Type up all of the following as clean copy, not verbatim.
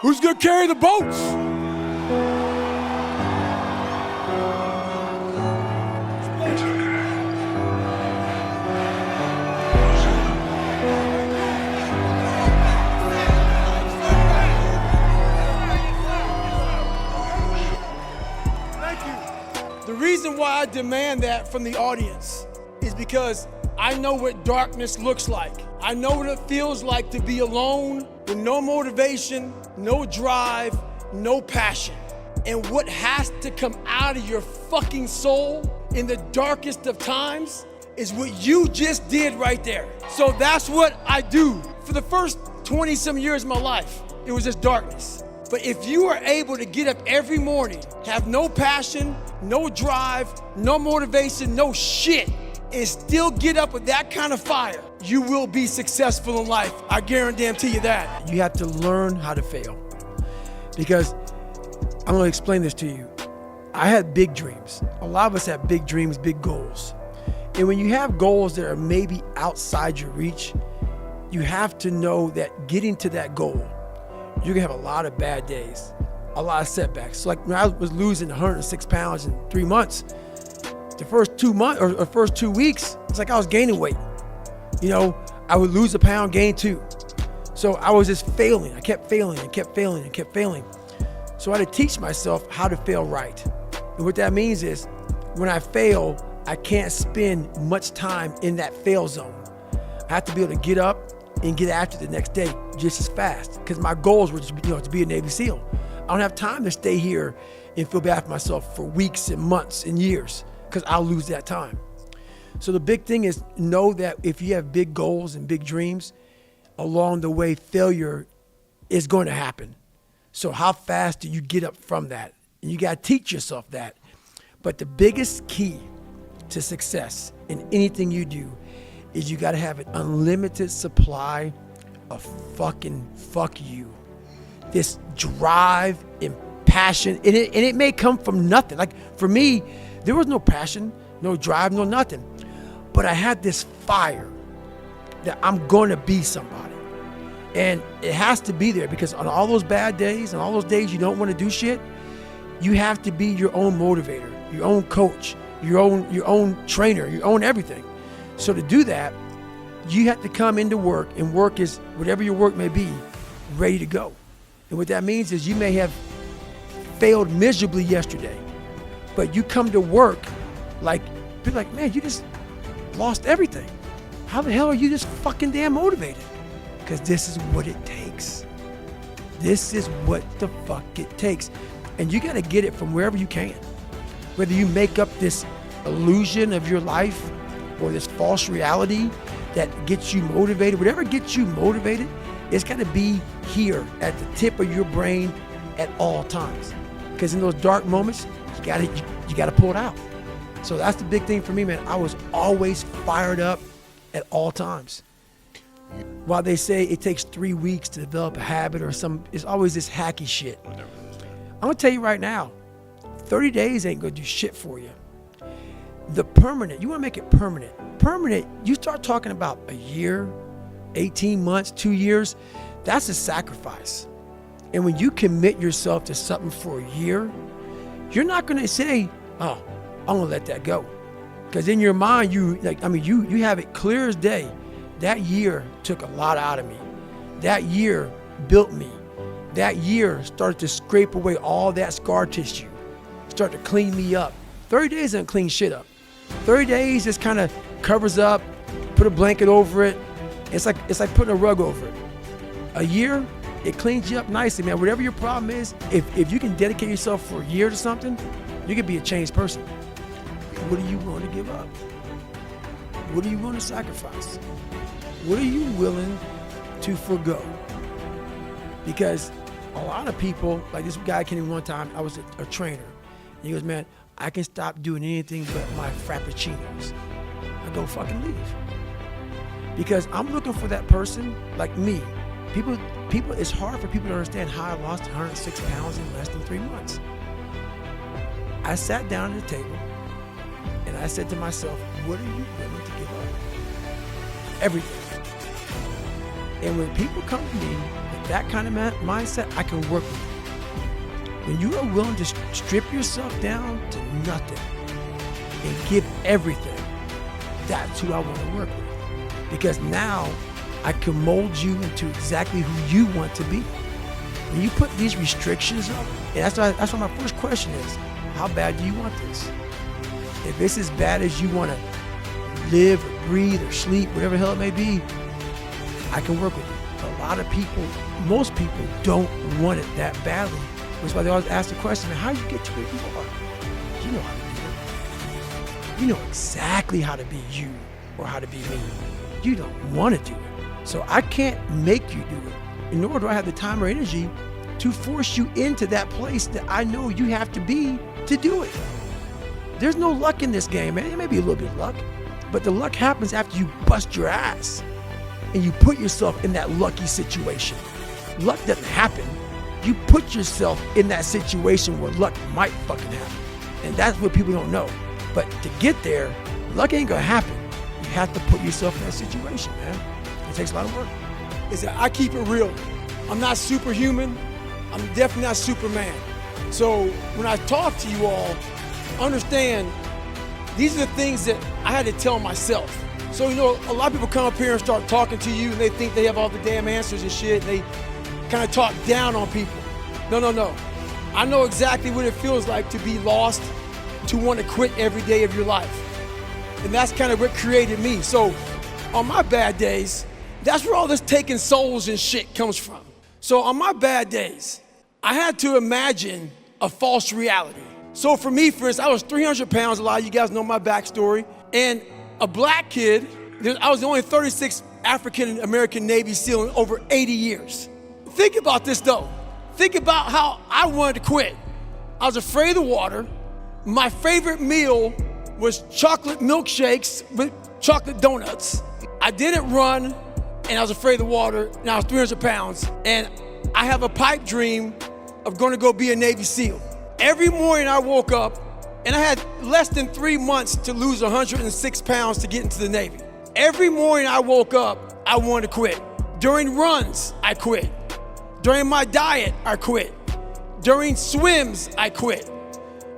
Who's gonna carry the boats? Thank you. The reason why I demand that from the audience is because I know what darkness looks like. I know what it feels like to be alone with no motivation, no drive, no passion. And what has to come out of your fucking soul in the darkest of times is what you just did right there. So that's what I do. For the first 20 some years of my life, it was just darkness. But if you are able to get up every morning, have no passion, no drive, no motivation, no shit, and still get up with that kind of fire, you will be successful in life. I guarantee you that. You have to learn how to fail. Because I'm gonna explain this to you. I had big dreams. A lot of us have big dreams, big goals. And when you have goals that are maybe outside your reach, you have to know that getting to that goal, you're gonna have a lot of bad days, a lot of setbacks. So like when I was losing 106 pounds in 3 months, the first 2 months or first 2 weeks, it's like I was gaining weight. You know, I would lose a pound, gain 2. So I was just failing. I kept failing and kept failing and kept failing. So I had to teach myself how to fail right. And what that means is when I fail, I can't spend much time in that fail zone. I have to be able to get up and get after it the next day just as fast, because my goals were to be a Navy SEAL. I don't have time to stay here and feel bad for myself for weeks and months and years, because I'll lose that time. So the big thing is know that if you have big goals and big dreams, along the way, failure is going to happen. So how fast do you get up from that? And you got to teach yourself that. But the biggest key to success in anything you do is you got to have an unlimited supply of fucking fuck you. This drive and passion, and it may come from nothing. Like for me, there was no passion, no drive, no nothing. But I had this fire that I'm going to be somebody. And it has to be there, because on all those bad days and all those days you don't want to do shit, you have to be your own motivator, your own coach, your own trainer, your own everything. So to do that, you have to come into work, and work is whatever your work may be, ready to go. And what that means is you may have failed miserably yesterday, but you come to work like, people are like, man, you just lost everything. How the hell are you this fucking damn motivated? Because this is what it takes. This is what the fuck it takes. And you got to get it from wherever you can. Whether you make up this illusion of your life or this false reality that gets you motivated, whatever gets you motivated, it's got to be here at the tip of your brain at all times. Because in those dark moments, you got to pull it out. So that's the big thing for me, man. I was always fired up at all times. While they say it takes 3 weeks to develop a habit or it's always this hacky shit. I'm gonna tell you right now, 30 days ain't gonna do shit for you. The permanent, you wanna make it permanent. Permanent, you start talking about a year, 18 months, 2 years, that's a sacrifice. And when you commit yourself to something for a year, you're not gonna say, oh, I'm gonna let that go. Because in your mind, you have it clear as day. That year took a lot out of me. That year built me. That year started to scrape away all that scar tissue, started to clean me up. 30 days doesn't clean shit up. 30 days just kind of covers up, put a blanket over it. It's like putting a rug over it. A year, it cleans you up nicely, man. Whatever your problem is, if you can dedicate yourself for a year to something, you can be a changed person. What are you willing to give up? What are you willing to sacrifice? What are you willing to forgo? Because a lot of people, like this guy came in one time, I was a trainer. And he goes, man, I can stop doing anything but my frappuccinos. I go, fucking leave. Because I'm looking for that person like me. People, it's hard for people to understand how I lost 106 pounds in less than 3 months. I sat down at the table and I said to myself, what are you willing to give up? Everything. And when people come to me, that kind of mindset, I can work with you. When you are willing to strip yourself down to nothing and give everything, that's who I want to work with. Because now I can mold you into exactly who you want to be. When you put these restrictions up, and that's why my first question is, how bad do you want this? If it's as bad as you want to live or breathe or sleep, whatever the hell it may be, I can work with you. A lot of people, most people don't want it that badly. Which is why they always ask the question, how do you get to where you are? You know how to do it. You know exactly how to be you or how to be me. You don't want to do it. So I can't make you do it. Nor do I have the time or energy to force you into that place that I know you have to be to do it. There's no luck in this game, man. There may be a little bit of luck, but the luck happens after you bust your ass and you put yourself in that lucky situation. Luck doesn't happen. You put yourself in that situation where luck might fucking happen. And that's what people don't know. But to get there, luck ain't gonna happen. You have to put yourself in that situation, man. It takes a lot of work. Is that I keep it real. I'm not superhuman. I'm definitely not Superman. So when I talk to you all, understand these are the things that I had to tell myself. So, you know, a lot of people come up here and start talking to you and they think they have all the damn answers and shit. And they kind of talk down on people. No. I know exactly what it feels like to be lost, to want to quit every day of your life. And that's kind of what created me. So on my bad days, that's where all this taking souls and shit comes from. So on my bad days, I had to imagine a false reality. So for me, for instance, I was 300 pounds, a lot of you guys know my backstory, and a black kid, I was the only 36th African-American Navy SEAL in over 80 years. Think about this though. Think about how I wanted to quit. I was afraid of the water. My favorite meal was chocolate milkshakes with chocolate donuts. I didn't run, and I was afraid of the water, and I was 300 pounds. And I have a pipe dream of going to go be a Navy SEAL. Every morning I woke up, and I had less than 3 months to lose 106 pounds to get into the Navy. Every morning I woke up, I wanted to quit. During runs, I quit. During my diet, I quit. During swims, I quit.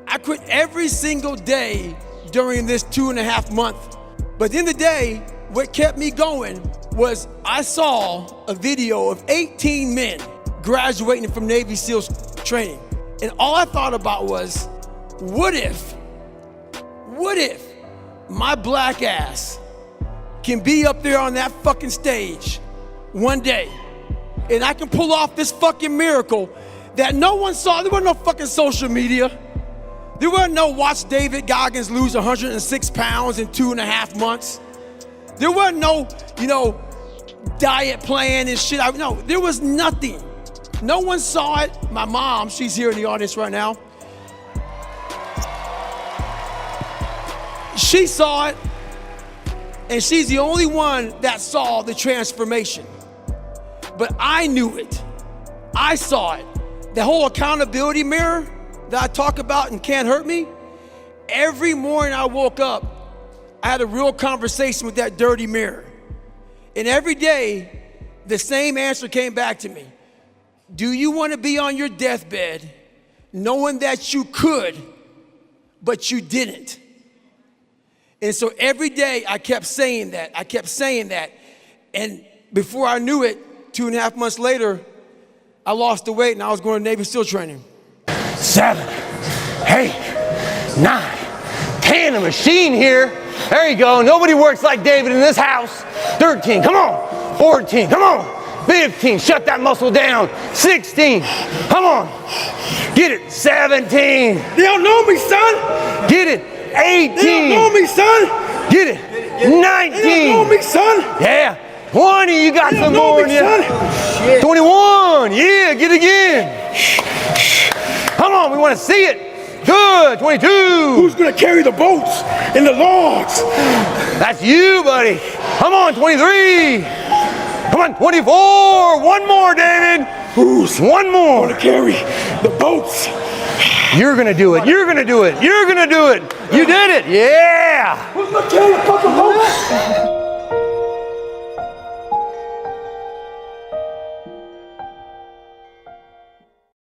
I quit every single day during this 2.5 months. But at the end of the day, what kept me going was I saw a video of 18 men graduating from Navy SEALs training. And all I thought about was, what if my black ass can be up there on that fucking stage one day and I can pull off this fucking miracle that no one saw. There wasn't no fucking social media. There wasn't no watch David Goggins lose 106 pounds in 2.5 months. There wasn't no, diet plan and shit. No, there was nothing. No one saw it. My mom, she's here in the audience right now. She saw it, and she's the only one that saw the transformation. But I knew it. I saw it. The whole accountability mirror that I talk about and Can't Hurt Me, every morning I woke up, I had a real conversation with that dirty mirror. And every day, the same answer came back to me. Do you want to be on your deathbed knowing that you could, but you didn't? And so every day I kept saying that. And before I knew it, 2.5 months later, I lost the weight and I was going to Navy SEAL training. 7, 8, 9, 10, a machine here. There you go. Nobody works like David in this house. 13, come on. 14, come on. 15, shut that muscle down. 16, come on. Get it. 17. They don't know me, son. Get it. 18. They don't know me, son. Get it. 19. They don't know me, son. Yeah. 20, you got some more in you. 21, yeah, get it again. Come on, we want to see it. Good, 22. Who's gonna carry the boats and the logs? That's you, buddy. Come on, 23. Come on, 24. One more, David. Who's one more? Gonna carry the boats? You're gonna do it. You're gonna do it. You're gonna do it. You did it. Yeah. Who's gonna carry the fucking boats?